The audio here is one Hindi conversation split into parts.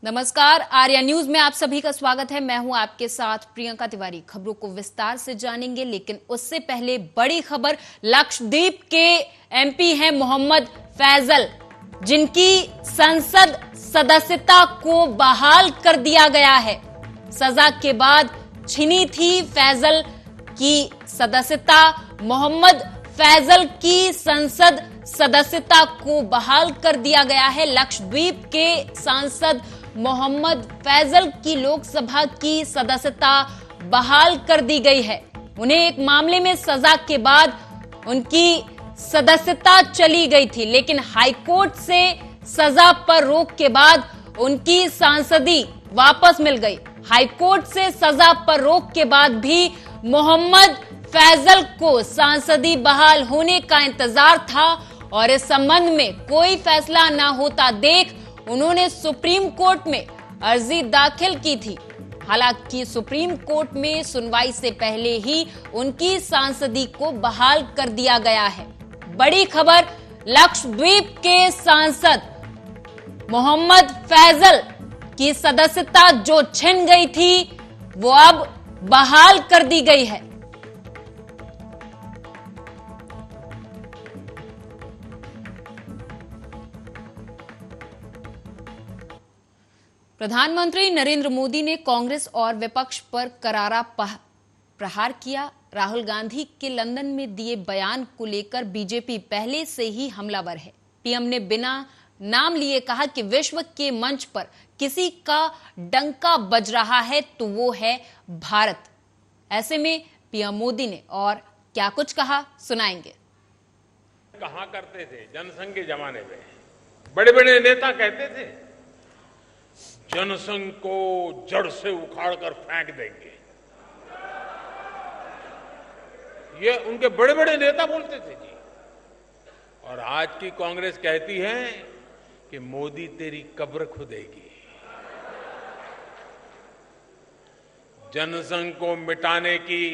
नमस्कार, आर्या न्यूज में आप सभी का स्वागत है। मैं हूं आपके साथ प्रियंका तिवारी। खबरों को विस्तार से जानेंगे, लेकिन उससे पहले बड़ी खबर। लक्षद्वीप के एमपी हैं मोहम्मद फैजल, जिनकी संसद सदस्यता को बहाल कर दिया गया है। सजा के बाद छिनी थी फैजल की सदस्यता। मोहम्मद फैजल की संसद सदस्यता को बहाल कर दिया गया है। लक्षद्वीप के सांसद मोहम्मद फैजल की लोकसभा की सदस्यता बहाल कर दी गई है। उन्हें एक मामले में सजा के बाद उनकी सदस्यता चली गई थी, लेकिन हाईकोर्ट से सजा पर रोक के बाद उनकी सांसदी वापस मिल गई। हाईकोर्ट से सजा पर रोक के बाद भी मोहम्मद फैजल को सांसदी बहाल होने का इंतजार था और इस संबंध में कोई फैसला न होता देख उन्होंने सुप्रीम कोर्ट में अर्जी दाखिल की थी। हालांकि सुप्रीम कोर्ट में सुनवाई से पहले ही उनकी सांसदी को बहाल कर दिया गया है। बड़ी खबर, लक्षद्वीप के सांसद मोहम्मद फैजल की सदस्यता जो छिन गई थी वो अब बहाल कर दी गई है। प्रधानमंत्री नरेंद्र मोदी ने कांग्रेस और विपक्ष पर करारा प्रहार किया। राहुल गांधी के लंदन में दिए बयान को लेकर बीजेपी पहले से ही हमलावर है। पीएम ने बिना नाम लिए कहा कि विश्व के मंच पर किसी का डंका बज रहा है तो वो है भारत। ऐसे में पीएम मोदी ने और क्या कुछ कहा, सुनाएंगे। कहा करते थे जनसंघ के जमाने में, बड़े बड़े नेता कहते थे जनसंघ को जड़ से उखाड़कर फेंक देंगे। ये उनके बड़े बड़े नेता बोलते थे जी। और आज की कांग्रेस कहती है कि मोदी तेरी कब्र खुदेगी। जनसंघ को मिटाने की,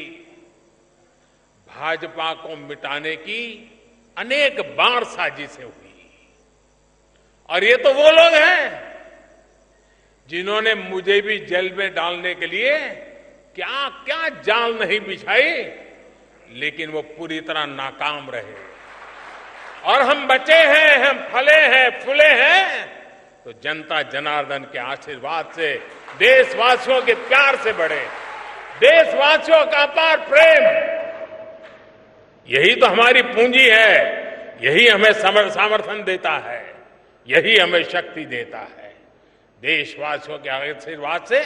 भाजपा को मिटाने की अनेक बार साजिशें हुई। और ये तो वो लोग हैं जिन्होंने मुझे भी जेल में डालने के लिए क्या क्या जाल नहीं बिछाई, लेकिन वो पूरी तरह नाकाम रहे। और हम बचे हैं, हम फले हैं, फूले हैं तो जनता जनार्दन के आशीर्वाद से, देशवासियों के प्यार से बढ़े, देशवासियों का अपार प्रेम, यही तो हमारी पूंजी है, यही हमें समर्थन देता है, यही हमें शक्ति देता है। देशवासियों के आशीर्वाद से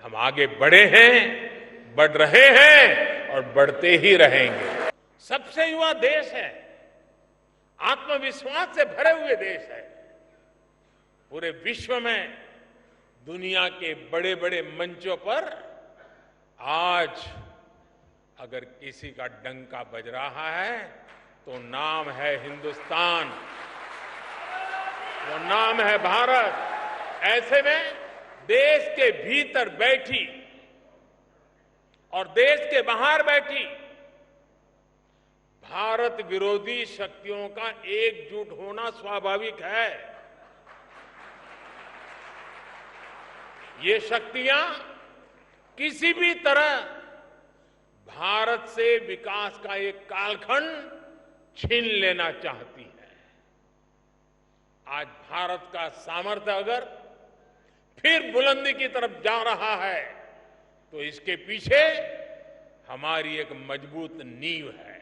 हम आगे बढ़े हैं, बढ़ रहे हैं और बढ़ते ही रहेंगे। सबसे युवा देश है, आत्मविश्वास से भरे हुए देश है। पूरे विश्व में दुनिया के बड़े बड़े मंचों पर आज अगर किसी का डंका बज रहा है तो नाम है हिंदुस्तान, वो नाम है भारत। ऐसे में देश के भीतर बैठी और देश के बाहर बैठी भारत विरोधी शक्तियों का एकजुट होना स्वाभाविक है। ये शक्तियां किसी भी तरह भारत से विकास का एक कालखंड छीन लेना चाहती है। आज भारत का सामर्थ्य अगर फिर बुलंदी की तरफ जा रहा है तो इसके पीछे हमारी एक मजबूत नींव है।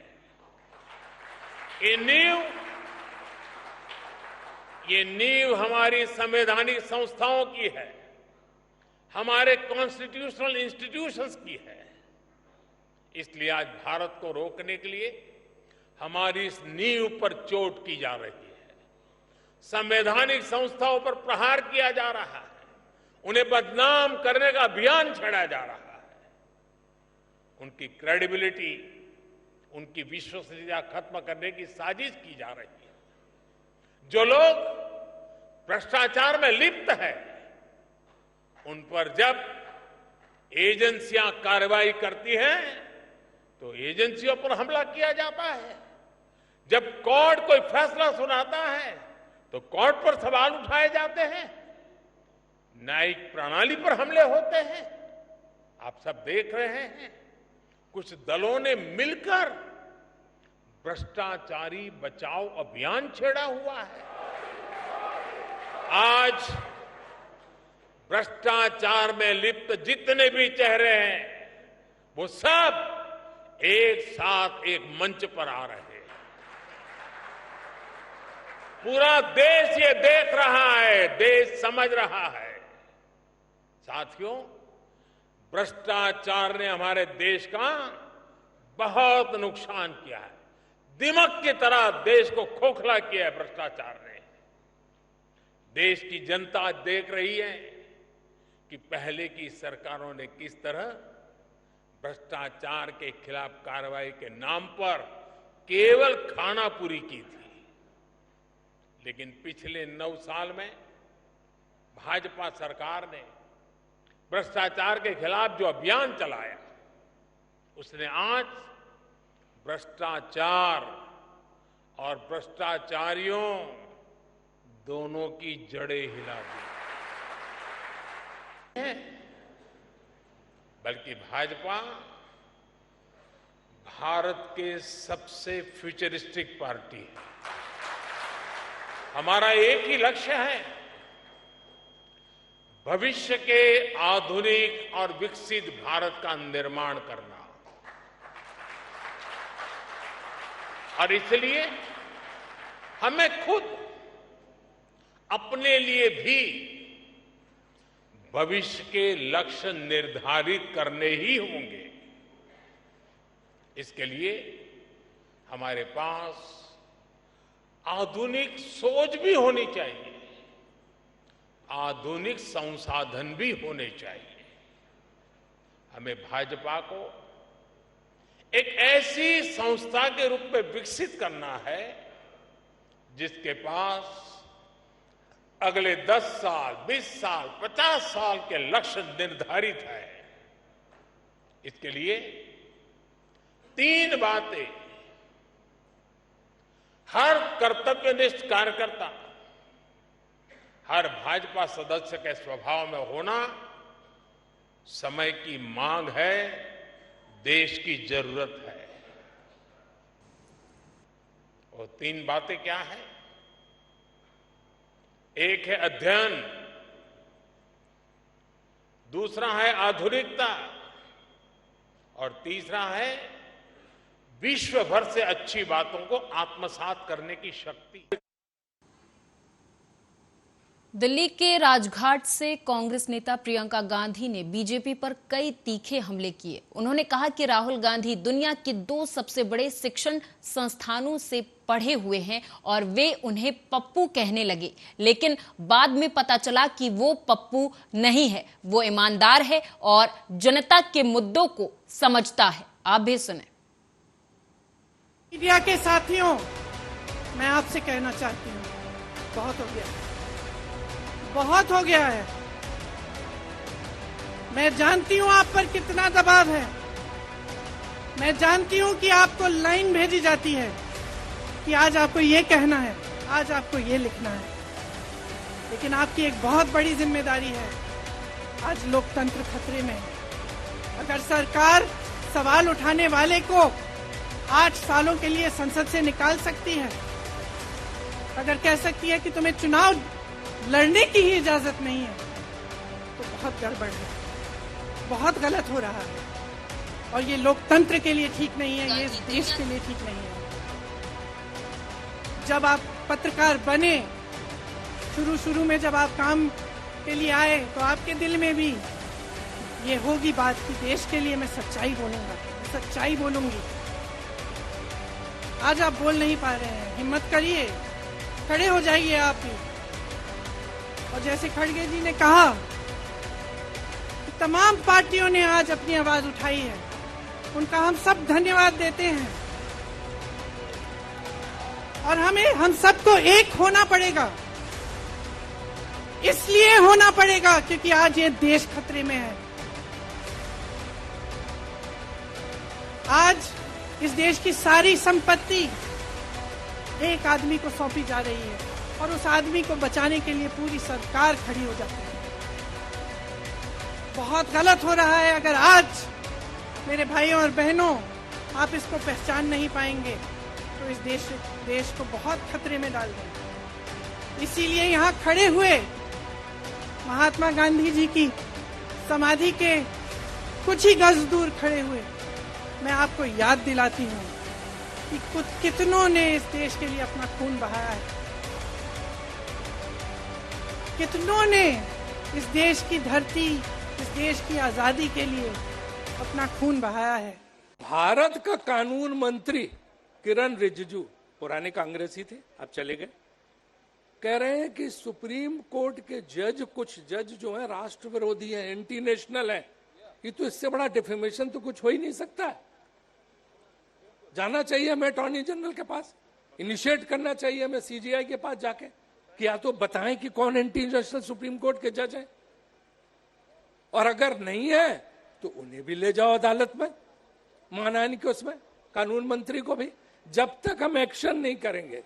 ये नींव हमारी संवैधानिक संस्थाओं की है, हमारे कॉन्स्टिट्यूशनल इंस्टीट्यूशंस की है। इसलिए आज भारत को रोकने के लिए हमारी इस नींव पर चोट की जा रही है, संवैधानिक संस्थाओं पर प्रहार किया जा रहा है, उन्हें बदनाम करने का अभियान छेड़ा जा रहा है। उनकी क्रेडिबिलिटी, उनकी विश्वसनीयता खत्म करने की साजिश की जा रही है। जो लोग भ्रष्टाचार में लिप्त हैं, उन पर जब एजेंसियां कार्रवाई करती हैं तो एजेंसियों पर हमला किया जाता है। जब कोर्ट कोई फैसला सुनाता है तो कोर्ट पर सवाल उठाए जाते हैं। न्यायिक प्रणाली पर हमले होते हैं। आप सब देख रहे हैं, कुछ दलों ने मिलकर भ्रष्टाचारी बचाओ अभियान छेड़ा हुआ है। आज भ्रष्टाचार में लिप्त जितने भी चेहरे हैं, वो सब एक साथ एक मंच पर आ रहे हैं। पूरा देश ये देख रहा है, देश समझ रहा है। साथियों, भ्रष्टाचार ने हमारे देश का बहुत नुकसान किया है। दिमक की तरह देश को खोखला किया है भ्रष्टाचार ने। देश की जनता देख रही है कि पहले की सरकारों ने किस तरह भ्रष्टाचार के खिलाफ कार्रवाई के नाम पर केवल खानापुरी की थी। लेकिन पिछले 9 साल में भाजपा सरकार ने भ्रष्टाचार के खिलाफ जो अभियान चलाया, उसने आज भ्रष्टाचार और भ्रष्टाचारियों दोनों की जड़ें हिला दी। बल्कि भाजपा भारत के सबसे फ्यूचरिस्टिक पार्टी है। हमारा एक ही लक्ष्य है, भविष्य के आधुनिक और विकसित भारत का निर्माण करना। और इसलिए हमें खुद अपने लिए भी भविष्य के लक्ष्य निर्धारित करने ही होंगे। इसके लिए हमारे पास आधुनिक सोच भी होनी चाहिए, आधुनिक संसाधन भी होने चाहिए। हमें भाजपा को एक ऐसी संस्था के रूप में विकसित करना है जिसके पास अगले 10 साल, 20 साल, 50 साल के लक्ष्य निर्धारित है। इसके लिए 3 बातें हर कर्तव्यनिष्ठ कार्यकर्ता, हर भाजपा सदस्य के स्वभाव में होना समय की मांग है, देश की जरूरत है। और 3 बातें क्या है? एक है अध्ययन, दूसरा है आधुनिकता और तीसरा है विश्व भर से अच्छी बातों को आत्मसात करने की शक्ति। दिल्ली के राजघाट से कांग्रेस नेता प्रियंका गांधी ने बीजेपी पर कई तीखे हमले किए। उन्होंने कहा कि राहुल गांधी दुनिया के 2 सबसे बड़े शिक्षण संस्थानों से पढ़े हुए हैं और वे उन्हें पप्पू कहने लगे, लेकिन बाद में पता चला कि वो पप्पू नहीं है, वो ईमानदार है और जनता के मुद्दों को समझता है। आप भी सुने। मीडिया के साथियों, मैं आपसे कहना चाहती हूँ, बहुत हो गया, बहुत हो गया है। मैं जानती हूँ आप पर कितना दबाव है। मैं जानती हूँ कि आपको लाइन भेजी जाती है कि आज आपको ये कहना है, आज आपको ये लिखना है, लेकिन आपकी एक बहुत बड़ी जिम्मेदारी है। आज लोकतंत्र खतरे में है। अगर सरकार सवाल उठाने वाले को 8 सालों के लिए संसद से निकाल सकती है, अगर कह सकती है कि तुम्हें चुनाव लड़ने की ही इजाजत नहीं है, तो बहुत गड़बड़ है, बहुत गलत हो रहा है और ये लोकतंत्र के लिए ठीक नहीं है, ये देश के लिए ठीक नहीं है। जब आप पत्रकार बने, शुरू में जब आप काम के लिए आए, तो आपके दिल में भी ये होगी बात कि देश के लिए मैं सच्चाई बोलूंगा, सच्चाई बोलूंगी। आज आप बोल नहीं पा रहे हैं, हिम्मत करिए, खड़े हो जाइए आप भी। और जैसे खड़गे जी ने कहा कि तमाम पार्टियों ने आज अपनी आवाज उठाई है, उनका हम सब धन्यवाद देते हैं। और हम सबको एक होना पड़ेगा, इसलिए होना पड़ेगा क्योंकि आज ये देश खतरे में है। आज इस देश की सारी संपत्ति एक आदमी को सौंपी जा रही है और उस आदमी को बचाने के लिए पूरी सरकार खड़ी हो जाती है। बहुत गलत हो रहा है। अगर आज मेरे भाइयों और बहनों आप इसको पहचान नहीं पाएंगे तो इस देश को बहुत खतरे में डाल देंगे। इसीलिए यहाँ खड़े हुए महात्मा गांधी जी की समाधि के कुछ ही गज दूर खड़े हुए मैं आपको याद दिलाती हूँ कि कितनों ने इस देश के लिए अपना खून बहाया है, कितनों ने इस देश की धरती, इस देश की आजादी के लिए अपना खून बहाया है। भारत का कानून मंत्री किरण रिजिजू, पुराने कांग्रेसी थे, अब चले गए, कह रहे हैं कि सुप्रीम कोर्ट के जज, कुछ जज जो हैं राष्ट्र विरोधी हैं, एंटी नेशनल हैं। ये तो इससे बड़ा डिफेमेशन तो कुछ हो ही नहीं सकता है। जाना चाहिए हमें अटॉर्नी जनरल के पास, इनिशिएट करना चाहिए हमें सीजीआई के पास जाके कि या तो बताएं कि कौन एंटी नेशनल सुप्रीम कोर्ट के जज हैं, और अगर नहीं है तो उन्हें भी ले जाओ अदालत में, महानायन के उसमें, कानून मंत्री को भी। जब तक हम एक्शन नहीं करेंगे,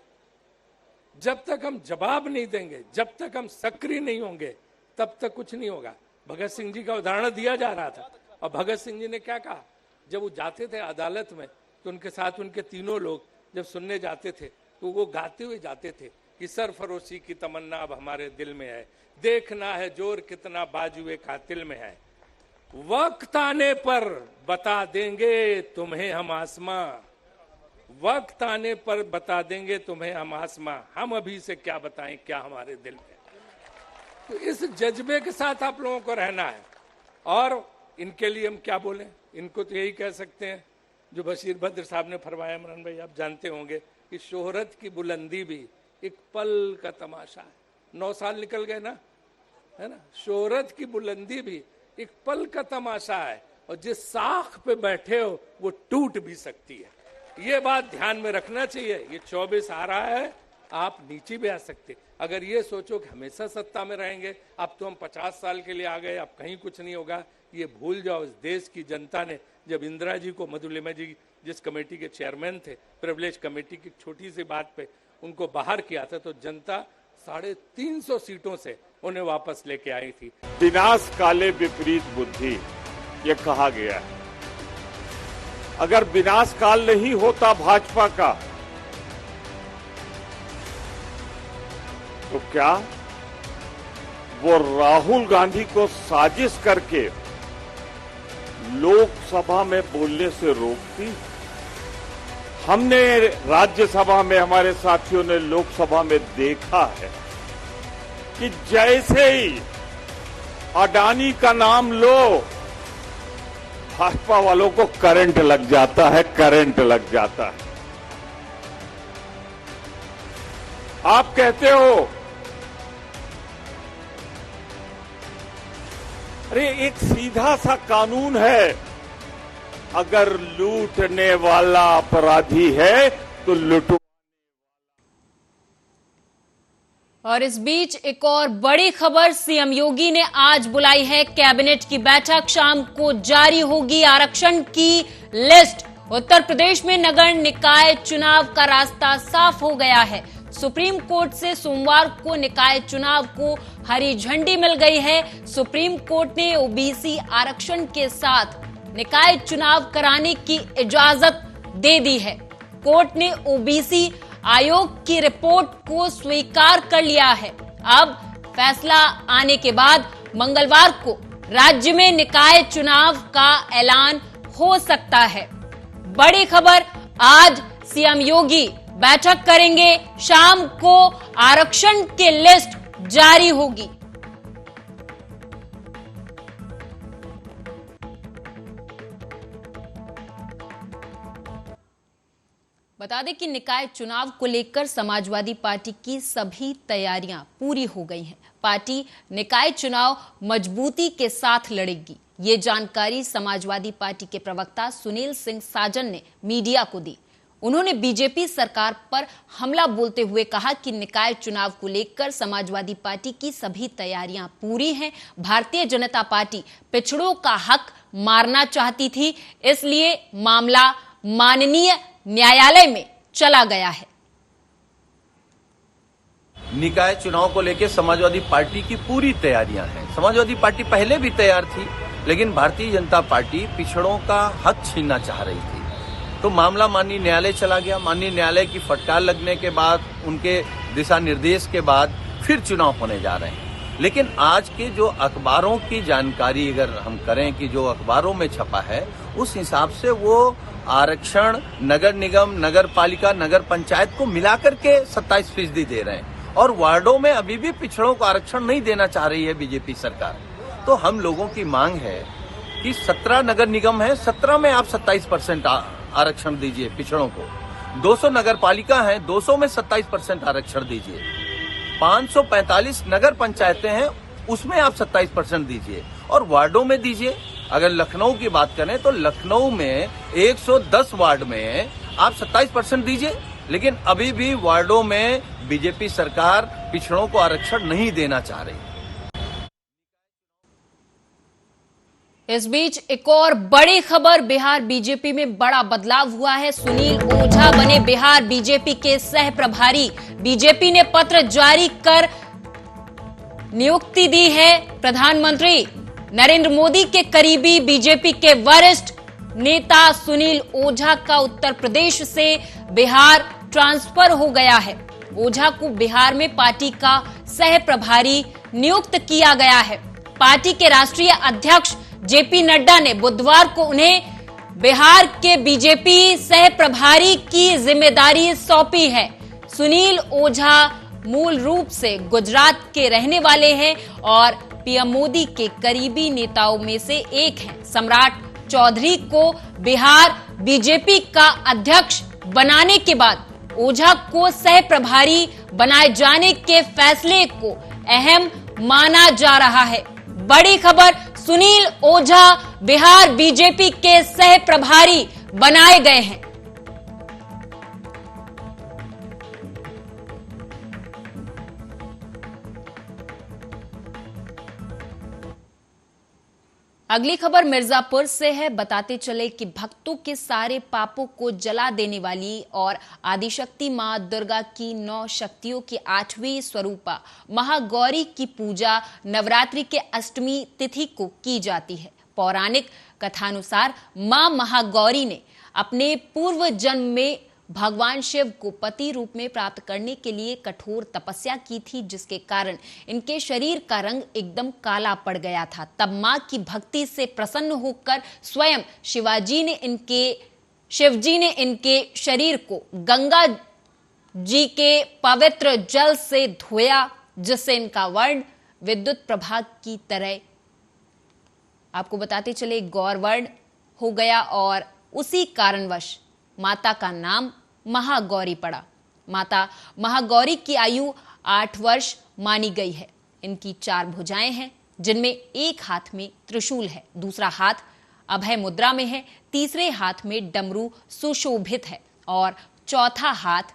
जब तक हम जवाब नहीं देंगे, जब तक हम सक्रिय नहीं होंगे, तब तक कुछ नहीं होगा। भगत सिंह जी का उदाहरण दिया जा रहा था, और भगत सिंह जी ने क्या कहा, जब वो जाते थे अदालत में तो उनके साथ उनके तीनों लोग जब सुनने जाते थे तो वो गाते हुए जाते थे कि सरफरोशी की तमन्ना अब हमारे दिल में है, देखना है जोर कितना बाजुए कातिल में है, वक्त आने पर बता देंगे तुम्हें हम आसमां, वक्त आने पर बता देंगे तुम्हें हम आसमां, हम अभी से क्या बताएं क्या हमारे दिल में। तो इस जज्बे के साथ आप लोगों को रहना है। और इनके लिए हम क्या बोलें, इनको तो यही कह सकते हैं जो बशीर बद्र साहब ने फरमाया, इमरान भाई आप जानते होंगे कि शोहरत की बुलंदी भी एक पल का तमाशा है। 9 साल निकल गए ना, है ना। शोहरत की बुलंदी भी एक पल का तमाशा है, और जिस साख पे बैठे हो वो टूट भी सकती है। ये बात ध्यान में रखना चाहिए। ये 24 आ रहा है, आप नीचे भी आ सकते। अगर ये सोचो कि हमेशा सत्ता में रहेंगे, अब तो हम 50 साल के लिए आ गए, अब कहीं कुछ नहीं होगा, ये भूल जाओ। इस देश की जनता ने जब इंदिरा जी को, मधुलिमा जी जिस कमेटी के चेयरमैन थे, प्रिविलेज कमेटी की छोटी सी बात पे उनको बाहर किया था, तो जनता 350 सीटों से उन्हें वापस लेके आई थी। विनाश काले विपरीत बुद्धि, ये कहा गया है। अगर विनाश काल नहीं होता भाजपा का, तो क्या वो राहुल गांधी को साजिश करके लोकसभा में बोलने से रोकती? हमने राज्यसभा में, हमारे साथियों ने लोकसभा में देखा है कि जैसे ही अडानी का नाम लो, भाजपा वालों को करंट लग जाता है, करंट लग जाता है। आप कहते हो अरे एक सीधा सा कानून है, अगर लूटने वाला अपराधी है तो लूटो। और इस बीच एक और बड़ी खबर, सीएम योगी ने आज बुलाई है कैबिनेट की बैठक। शाम को जारी होगी आरक्षण की लिस्ट। उत्तर प्रदेश में नगर निकाय चुनाव का रास्ता साफ हो गया है। सुप्रीम कोर्ट से सोमवार को निकाय चुनाव को हरी झंडी मिल गई है। सुप्रीम कोर्ट ने ओबीसी आरक्षण के साथ निकाय चुनाव कराने की इजाजत दे दी है। कोर्ट ने ओबीसी आयोग की रिपोर्ट को स्वीकार कर लिया है। अब फैसला आने के बाद मंगलवार को राज्य में निकाय चुनाव का ऐलान हो सकता है। बड़ी खबर, आज सीएम योगी बैठक करेंगे, शाम को आरक्षण की लिस्ट जारी होगी। बता दें कि निकाय चुनाव को लेकर समाजवादी पार्टी की सभी तैयारियां पूरी हो गई हैं। पार्टी निकाय चुनाव मजबूती के साथ लड़ेगी। ये जानकारी समाजवादी पार्टी के प्रवक्ता सुनील सिंह साजन ने मीडिया को दी। उन्होंने बीजेपी सरकार पर हमला बोलते हुए कहा कि निकाय चुनाव को लेकर समाजवादी पार्टी की सभी तैयारियां पूरी हैं। भारतीय जनता पार्टी पिछड़ों का हक मारना चाहती थी, इसलिए मामला माननीय न्यायालय में चला गया है। निकाय चुनाव को लेकर समाजवादी पार्टी की पूरी तैयारियां हैं। समाजवादी पार्टी पहले भी तैयार थी, लेकिन भारतीय जनता पार्टी पिछड़ों का हक छीनना चाह रही थी। तो मामला माननीय न्यायालय चला गया। माननीय न्यायालय की फटकार लगने के बाद, उनके दिशा निर्देश के बाद फिर चुनाव होने जा रहे हैं। लेकिन आज के जो अखबारों की जानकारी अगर हम करें कि जो अखबारों में छपा है, उस हिसाब से वो आरक्षण नगर निगम, नगर पालिका, नगर पंचायत को मिलाकर के 27% दे रहे हैं और वार्डों में अभी भी पिछड़ों को आरक्षण नहीं देना चाह रही है बीजेपी सरकार। तो हम लोगों की मांग है कि 17 नगर निगम है, 17 में आप 27% आरक्षण दीजिए पिछड़ों को। 200 नगर पालिका है, 200 में 27% आरक्षण दीजिए। 545 नगर पंचायतें हैं, उसमें आप 27% दीजिए और वार्डों में दीजिए। अगर लखनऊ की बात करें तो लखनऊ में 110 वार्ड में आप 27% दीजिए, लेकिन अभी भी वार्डों में बीजेपी सरकार पिछड़ों को आरक्षण नहीं देना चाह रही। इस बीच एक और बड़ी खबर, बिहार बीजेपी में बड़ा बदलाव हुआ है। सुनील ओझा बने बिहार बीजेपी के सह प्रभारी। बीजेपी ने पत्र जारी कर नियुक्ति दी है। प्रधानमंत्री नरेंद्र मोदी के करीबी बीजेपी के वरिष्ठ नेता सुनील ओझा का उत्तर प्रदेश से बिहार ट्रांसफर हो गया है। ओझा को बिहार में पार्टी का सह प्रभारी नियुक्त किया गया है। पार्टी के राष्ट्रीय अध्यक्ष जेपी नड्डा ने बुधवार को उन्हें बिहार के बीजेपी सह प्रभारी की जिम्मेदारी सौंपी है। सुनील ओझा मूल रूप से गुजरात के रहने वाले हैं और पीएम मोदी के करीबी नेताओं में से एक हैं। सम्राट चौधरी को बिहार बीजेपी का अध्यक्ष बनाने के बाद ओझा को सह प्रभारी बनाए जाने के फैसले को अहम माना जा रहा है। बड़ी खबर, सुनील ओझा बिहार बीजेपी के सह प्रभारी बनाए गए हैं। अगली खबर मिर्जापुर से है। बताते चले कि भक्तों के सारे पापों को जला देने वाली और आदिशक्ति मां दुर्गा की 9 शक्तियों की 8वीं स्वरूपा महागौरी की पूजा नवरात्रि के अष्टमी तिथि को की जाती है। पौराणिक कथानुसार मां महागौरी ने अपने पूर्व जन्म में भगवान शिव को पति रूप में प्राप्त करने के लिए कठोर तपस्या की थी, जिसके कारण इनके शरीर का रंग एकदम काला पड़ गया था। तब मां की भक्ति से प्रसन्न होकर स्वयं शिवजी ने इनके शरीर को गंगा जी के पवित्र जल से धोया, जिससे इनका वर्ण विद्युत प्रभा की तरह, आपको बताते चले, गौरवर्ण हो गया और उसी कारणवश माता का नाम महागौरी पड़ा। माता महागौरी की आयु 8 वर्ष मानी गई है। इनकी 4 भुजाएं हैं, जिनमें एक हाथ में त्रिशूल है, दूसरा हाथ अभय मुद्रा में है, तीसरे हाथ में डमरू सुशोभित है और चौथा हाथ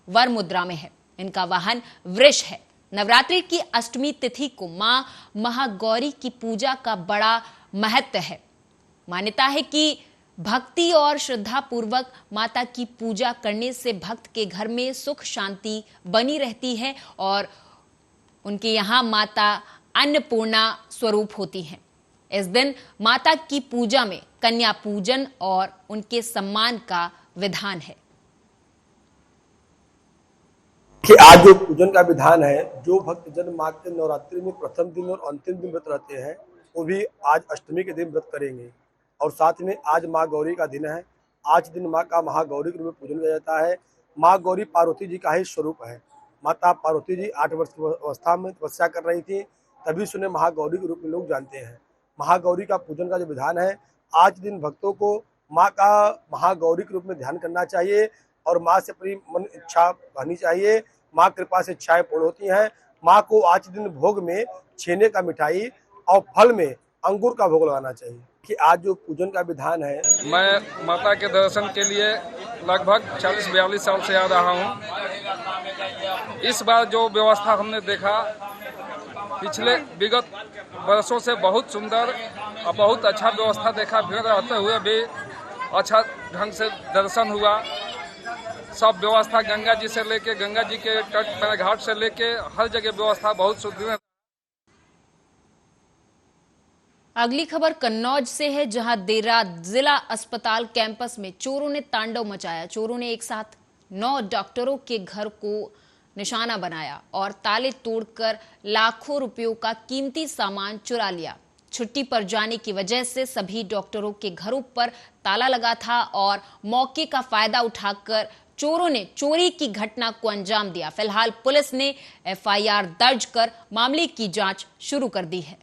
वर मुद्रा में है। इनका वाहन वृष है। नवरात्रि की अष्टमी तिथि को मां महागौरी की पूजा का बड़ा महत्व है। मान्यता है कि भक्ति और श्रद्धा पूर्वक माता की पूजा करने से भक्त के घर में सुख शांति बनी रहती है और उनके यहाँ माता अन्नपूर्णा स्वरूप होती हैं। इस दिन माता की पूजा में कन्या पूजन और उनके सम्मान का विधान है। कि आज जो पूजन का विधान है, जो भक्तजन माँ के नवरात्रि में प्रथम दिन और अंतिम दिन व्रत रहते हैं, वो भी आज अष्टमी के दिन व्रत करेंगे। और साथ में आज माँ गौरी का दिन है। आज दिन माँ का महागौरी के रूप में पूजन किया जाता है। माँ गौरी पार्वती जी का ही स्वरूप है। माता पार्वती जी 8 वर्ष की अवस्था में तपस्या कर रही थी, तभी से उन्हें महागौरी के रूप में लोग जानते हैं। महागौरी का पूजन का जो विधान है, आज दिन भक्तों को माँ का महागौरी के रूप में ध्यान करना चाहिए और माँ से अपनी मन इच्छा कहनी चाहिए। माँ कृपा से इच्छाएं पूर्ण होती हैं। माँ को आज दिन भोग में छेने का मिठाई और फल में अंगूर का भोग लगाना चाहिए। कि आज जो पूजन का विधान है, मैं माता के दर्शन के लिए लगभग 40-42 साल से आ रहा हूँ। इस बार जो व्यवस्था हमने देखा, पिछले विगत वर्षों से बहुत सुंदर और बहुत अच्छा व्यवस्था देखा। भीड़ रहते हुए भी अच्छा ढंग से दर्शन हुआ। सब व्यवस्था गंगा जी से लेके, गंगा जी के तट घाट से लेके हर जगह व्यवस्था बहुत सुदृढ़। अगली खबर कन्नौज से है, जहां देर रात जिला अस्पताल कैंपस में चोरों ने तांडव मचाया। चोरों ने एक साथ 9 डॉक्टरों के घर को निशाना बनाया और ताले तोड़कर लाखों रुपयों का कीमती सामान चुरा लिया। छुट्टी पर जाने की वजह से सभी डॉक्टरों के घरों पर ताला लगा था और मौके का फायदा उठाकर चोरों ने चोरी की घटना को अंजाम दिया। फिलहाल पुलिस ने FIR दर्ज कर मामले की जांच शुरू कर दी है।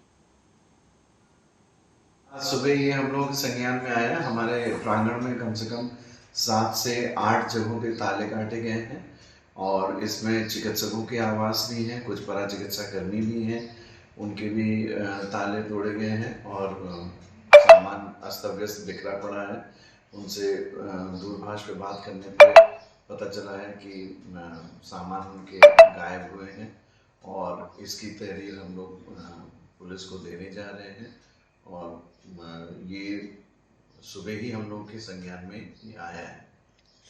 सुबह ये हम लोग संज्ञान में आया, हमारे प्रांगण में कम से कम 7 से 8 जगहों पे ताले काटे गए हैं और इसमें चिकित्सकों के आवास भी हैं, कुछ परा चिकित्सा कर्मी भी हैं, उनके भी ताले तोड़े गए हैं और सामान अस्त व्यस्त बिखरा पड़ा है। उनसे दूरभाष पे बात करने पे पता चला है कि सामान उनके गायब हुए हैं और इसकी तहरीर हम लोग पुलिस को देने जा रहे हैं और ये सुबह ही हम लोग के संज्ञान में ये आया है।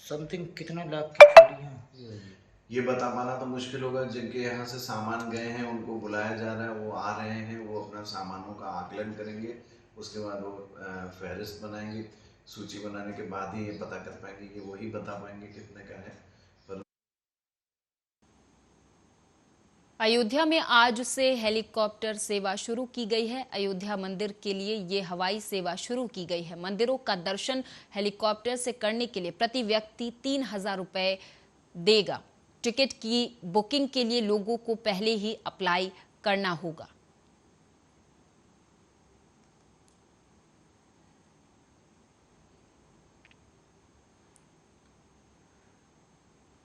समथिंग कितना लाख की चोरी है ये बता पाना तो मुश्किल होगा। जिनके यहाँ से सामान गए हैं उनको बुलाया जा रहा है, वो आ रहे हैं, वो अपना सामानों का आकलन करेंगे, उसके बाद वो फहरिस्त बनाएंगे। सूची बनाने के बाद ही ये पता कर पाएंगे, कि वही बता पाएंगे कितने का है। अयोध्या में आज से हेलीकॉप्टर सेवा शुरू की गई है। अयोध्या मंदिर के लिए ये हवाई सेवा शुरू की गई है। मंदिरों का दर्शन हेलीकॉप्टर से करने के लिए प्रति व्यक्ति 3000 रुपए देगा। टिकट की बुकिंग के लिए लोगों को पहले ही अप्लाई करना होगा।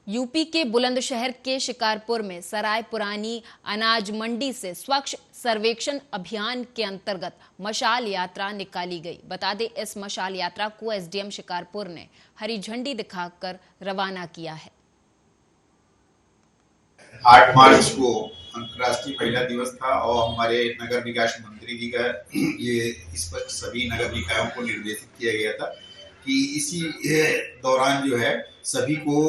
यूपी के बुलंदशहर के शिकारपुर में सराय पुरानी अनाज मंडी से स्वच्छ सर्वेक्षण अभियान के अंतर्गत मशाल यात्रा निकाली गई। बता दें, इस मशाल यात्रा को SDM शिकारपुर ने हरी झंडी दिखाकर रवाना किया है। 8 मार्च को अंतर्राष्ट्रीय महिला दिवस था और हमारे नगर विकास मंत्री जी का ये इस पर सभी नगर निकायों को निर्देशित किया गया था कि इसी दौरान जो है सभी को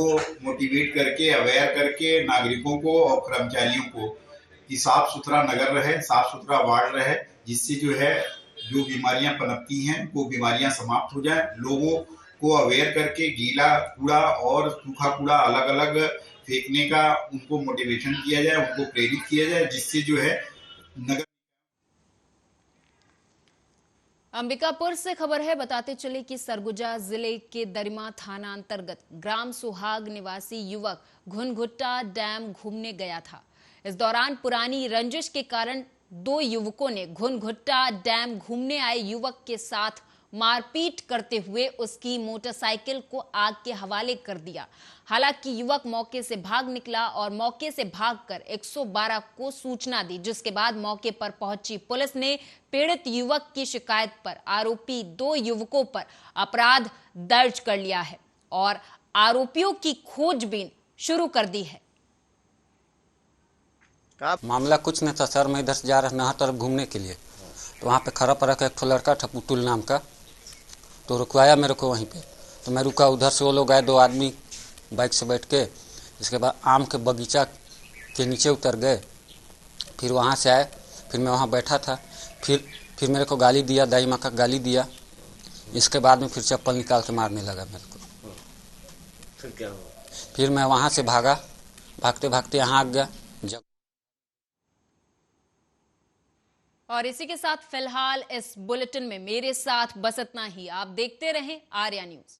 मोटिवेट करके, अवेयर करके नागरिकों को और कर्मचारियों को कि साफ सुथरा नगर रहे, साफ सुथरा वार्ड रहे, जिससे जो है जो बीमारियां पनपती हैं वो बीमारियां समाप्त हो जाए। लोगों को अवेयर करके गीला कूड़ा और सूखा कूड़ा अलग अलग फेंकने का उनको मोटिवेशन किया जाए, उनको प्रेरित किया जाए, जिससे जो है नगर। अंबिकापुर से खबर है, बताते चले कि सरगुजा जिले के दरिमा थाना अंतर्गत ग्राम सुहाग निवासी युवक घुनघुट्टा डैम घूमने गया था। इस दौरान पुरानी रंजिश के कारण 2 युवकों ने घुनघुट्टा डैम घूमने आए युवक के साथ मारपीट करते हुए उसकी मोटरसाइकिल को आग के हवाले कर दिया। हालांकि युवक मौके से भाग निकला और मौके से भागकर 112 को सूचना दी, जिसके बाद मौके पर पहुंची पुलिस ने पीड़ित युवक की शिकायत पर आरोपी 2 युवकों पर अपराध दर्ज कर लिया है और आरोपियों की खोजबीन शुरू कर दी है। मामला कुछ नहीं था सर, मैं इधर से जा रहा नहर तरफ घूमने के लिए, तो वहाँ पे खड़ा पड़ा एक ठो लड़का था पुतुल नाम का, तो रुकवाया मेरे को वहीं पे। तो मैं रुका, उधर से वो लोग आए 2 आदमी बाइक से बैठ के। इसके बाद आम के बगीचा के नीचे उतर गए, फिर वहाँ से आए, फिर मैं वहाँ बैठा था, फिर मेरे को गाली दिया, दाई माँ का गाली दिया। इसके बाद में फिर चप्पल निकाल के मारने लगा मेरे को। फिर क्या हुआ? फिर मैं वहाँ से भागा, भागते भागते यहाँ आ गया। और इसी के साथ फिलहाल इस बुलेटिन में मेरे साथ बस इतना ही। आप देखते रहें आर्या न्यूज।